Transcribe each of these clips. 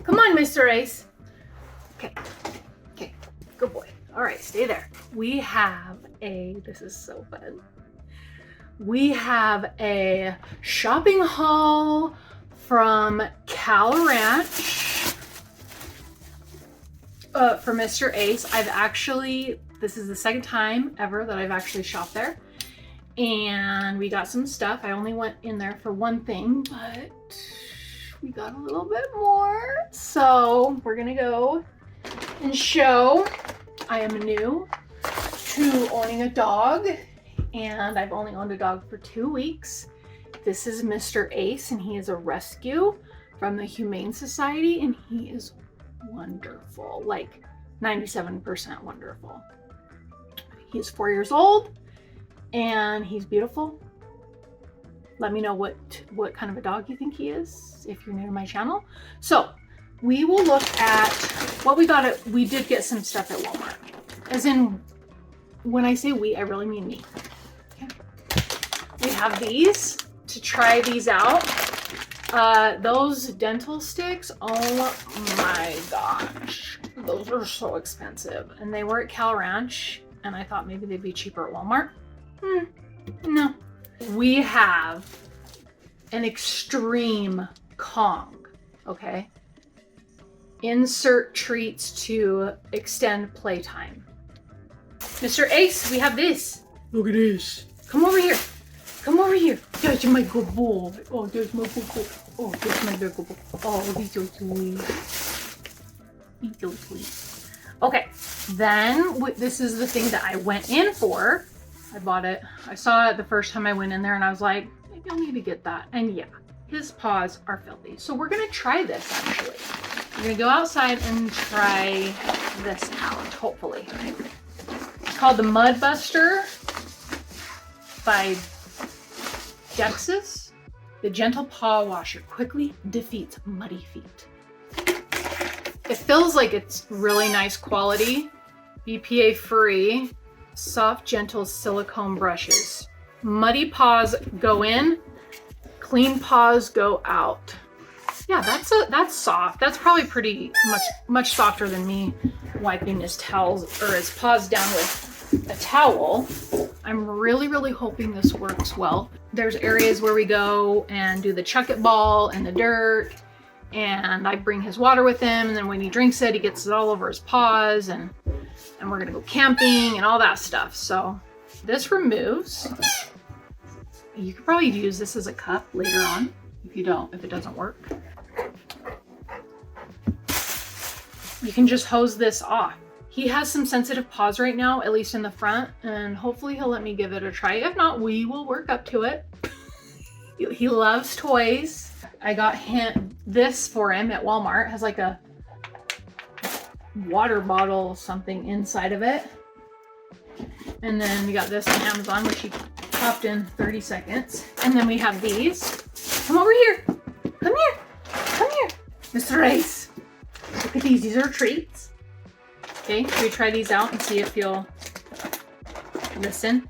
Come on, Mr. Ace. Okay, okay, good boy. All right, stay there. We have this is so fun. We have a shopping haul from Cal Ranch for Mr. Ace. This is the second time ever that I've actually shopped there. And we got some stuff. I only went in there for one thing, but we got a little bit more. So we're gonna go and show. I am new to owning a dog, and I've only owned a dog for 2 weeks. This is Mr. Ace, and he is a rescue from the Humane Society, and he is wonderful, like 97% wonderful. He's 4 years old, and he's beautiful. Let me know what kind of a dog you think he is if you're new to my channel. So we will look at what we got. We did get some stuff at Walmart. As in, when I say we, I really mean me. Okay. We have these to try these out. Those dental sticks, oh my gosh. Those are so expensive. And they were at Cal Ranch, and I thought maybe they'd be cheaper at Walmart. No. We have an extreme Kong, okay? Insert treats to extend playtime. Mr. Ace, we have this. Look at this. Come over here. Come over here. That's my good boy. Oh, there's my good boy. Oh, there's my good boy. Oh, he's so sweet. He's so sweet. Okay, then this is the thing that I went in for. I bought it. I saw it the first time I went in there, and I was like, maybe I'll need to get that. And yeah, his paws are filthy. So we're gonna try this actually. We're gonna go outside and try this out, hopefully. It's called the Mud Buster by Dexys. The gentle paw washer quickly defeats muddy feet. It feels like it's really nice quality, BPA free, soft, gentle silicone brushes. Muddy paws go in, clean paws go out. Yeah, that's soft. That's probably pretty much softer than me wiping his towels or his paws down with a towel. I'm really hoping this works well. There's areas where we go and do the chuck it ball in the dirt, and I bring his water with him, and then when he drinks it, he gets it all over his paws, and we're gonna go camping and all that stuff. So this removes. You could probably use this as a cup later on if it doesn't work. You can just hose this off. He has some sensitive paws right now, at least in the front, and hopefully he'll let me give it a try. If not, we will work up to it. He loves toys. I got this for him at Walmart. It has like a water bottle something inside of it. And then we got this on Amazon, which he popped in 30 seconds. And then we have these. Come over here. Come here. Come here. Mr. Ace. Look at these. These are treats. Okay, should we try these out and see if you'll listen?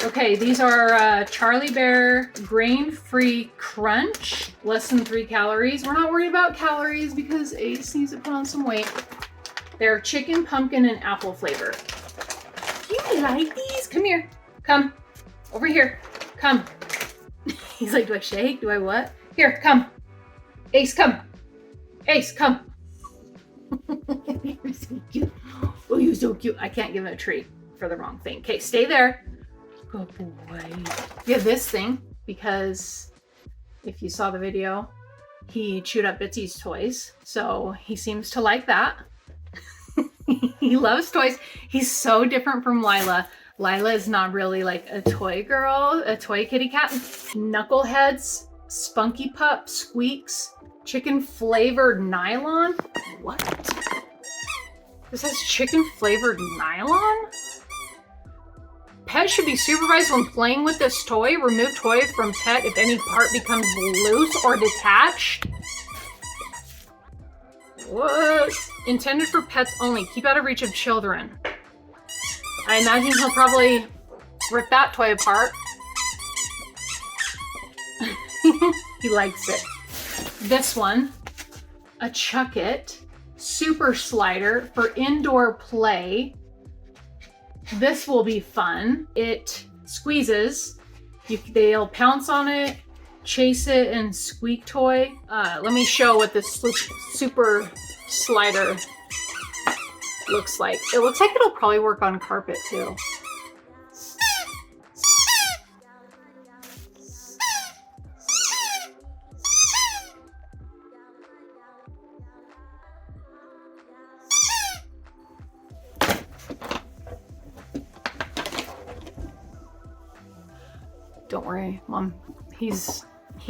Okay, these are Charlie Bear grain-free crunch, less than 3 calories. We're not worried about calories because Ace needs to put on some weight. They're chicken, pumpkin, and apple flavor. You like these? Come here. Come. Over here. Come. He's like, do I shake? Do I what? Here, come. Ace, come. Ace, come. You're so cute. Oh, you're so cute. I can't give him a treat for the wrong thing. Okay, stay there. Good boy. We have this thing because if you saw the video, he chewed up Bitsy's toys. So he seems to like that. He loves toys. He's so different from Lila. Lila is not really like a toy girl, a toy kitty cat. Knuckleheads, Spunky Pup, Squeaks, chicken flavored nylon. What? This has chicken flavored nylon? Pet should be supervised when playing with this toy. Remove toy from pet if any part becomes loose or detached. What? Intended for pets only. Keep out of reach of children. I imagine he'll probably rip that toy apart. He likes it. this one, a Chuck It super slider for indoor play. This will be fun. It squeezes. They'll pounce on it, chase it, and squeak toy. Let me show what this super slider looks like. It looks like it'll probably work on carpet too. Don't worry, Mom. He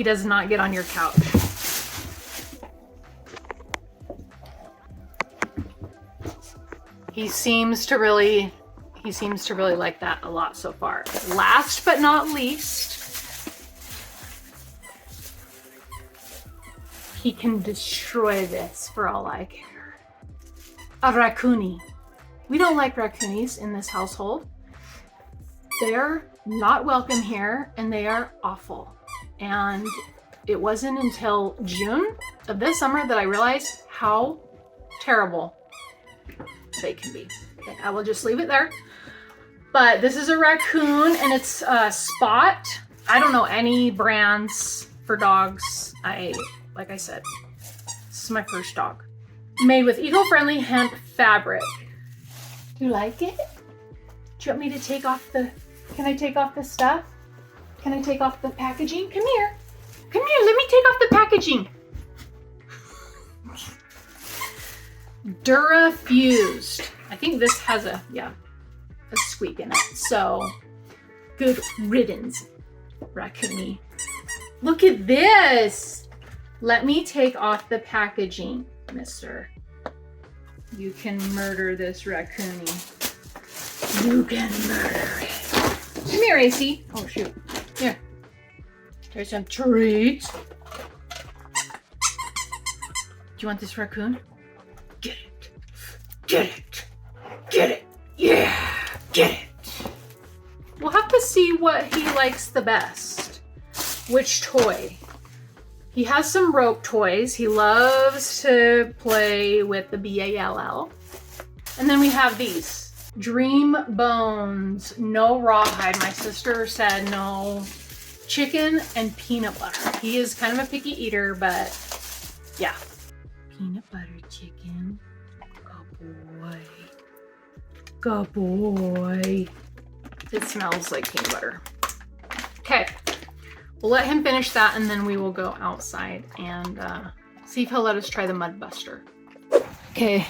does not get on your couch. He seems to really like that a lot so far. Last but not least, he can destroy this for all I care. A raccoonie. We don't like raccoonies in this household. They're not welcome here and they are awful. And it wasn't until June of this summer that I realized how terrible they can be. Okay, I will just leave it there. But this is a raccoon and it's Spot. I don't know any brands for dogs. Like I said, this is my first dog. Made with eco-friendly hemp fabric. Do you like it? Do you want me to take off can I take off the stuff? Can I take off the packaging? Come here. Come here, let me take off the packaging. Dura Fused. I think this has a squeak in it. So, good riddance, Raccoonie. Look at this. Let me take off the packaging, mister. You can murder this Raccoonie. You can murder it. Come here, AC. Oh, shoot. Here. There's some treats. Do you want this raccoon? Get it. Get it. Get it. Yeah. Get it. We'll have to see what he likes the best. Which toy. He has some rope toys. He loves to play with the BALL. And then we have these. Dream Bones, no rawhide. My sister said no. Chicken and peanut butter. He is kind of a picky eater, but yeah. Peanut butter chicken. Good boy. Good boy. It smells like peanut butter. Okay. We'll let him finish that and then we will go outside and see if he'll let us try the Mud Buster. Okay.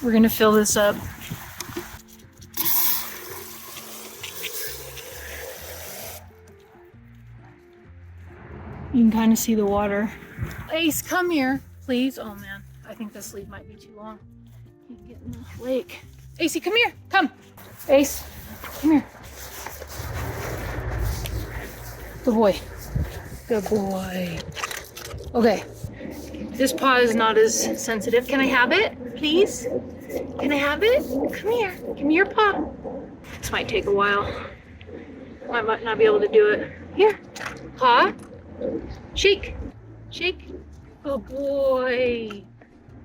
We're gonna fill this up. You can kind of see the water. Ace, come here, please. Oh man, I think this lead might be too long. You can get in the lake. Acey, come here, come. Ace, come here. Good boy. Good boy. Okay, this paw is not as sensitive. Can I have it, please? Can I have it? Come here, give me your paw. This might take a while. I might not be able to do it. Here, paw. Shake. Shake. Good boy.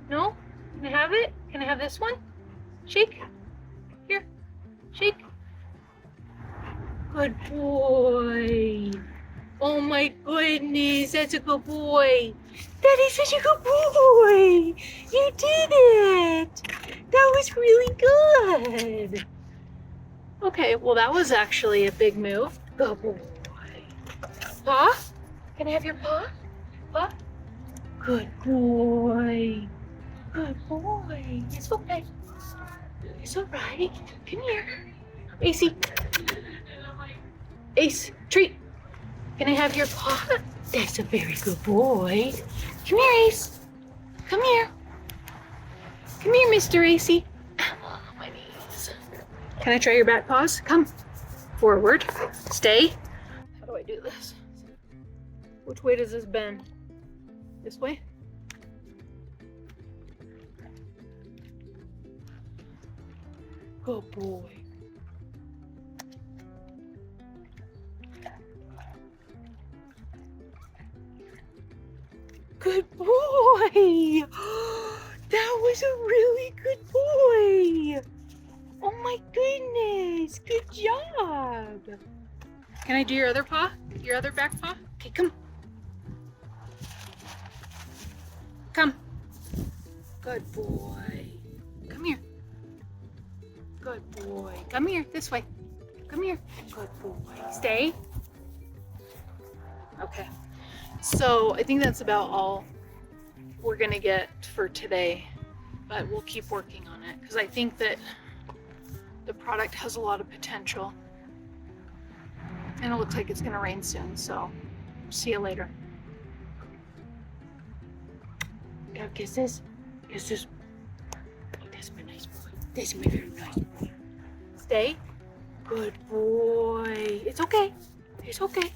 No? Can I have it? Can I have this one? Shake. Here. Shake. Good boy. Oh my goodness, that's a good boy. That is such a good boy. You did it. That was really good. Okay, well that was actually a big move. Good boy. Paw? Can I have your paw? Paw? Good boy. Good boy. It's okay. It's all right. Come here. Acey. Ace, treat. Can I have your paw? That's a very good boy. Come here, Ace. Come here. Come here, Mr. Acey. Oh, my knees. Can I try your back paws? Come. Forward. Stay. How do I do this? Which way does this bend? This way? Good boy. Good boy. That was a really good boy. Oh my goodness. Good job. Can I do your other paw? Your other back paw? Okay, come. Come. Good boy. Come here. Good boy. Come here, this way. Come here. Good boy. Stay. Okay. So I think that's about all we're gonna get for today, but we'll keep working on it because I think that the product has a lot of potential. And it looks like it's gonna rain soon, so see you later. Now kisses. Kisses. Oh, that's my nice boy. That's my very nice boy. Stay. Good boy. It's okay. It's okay.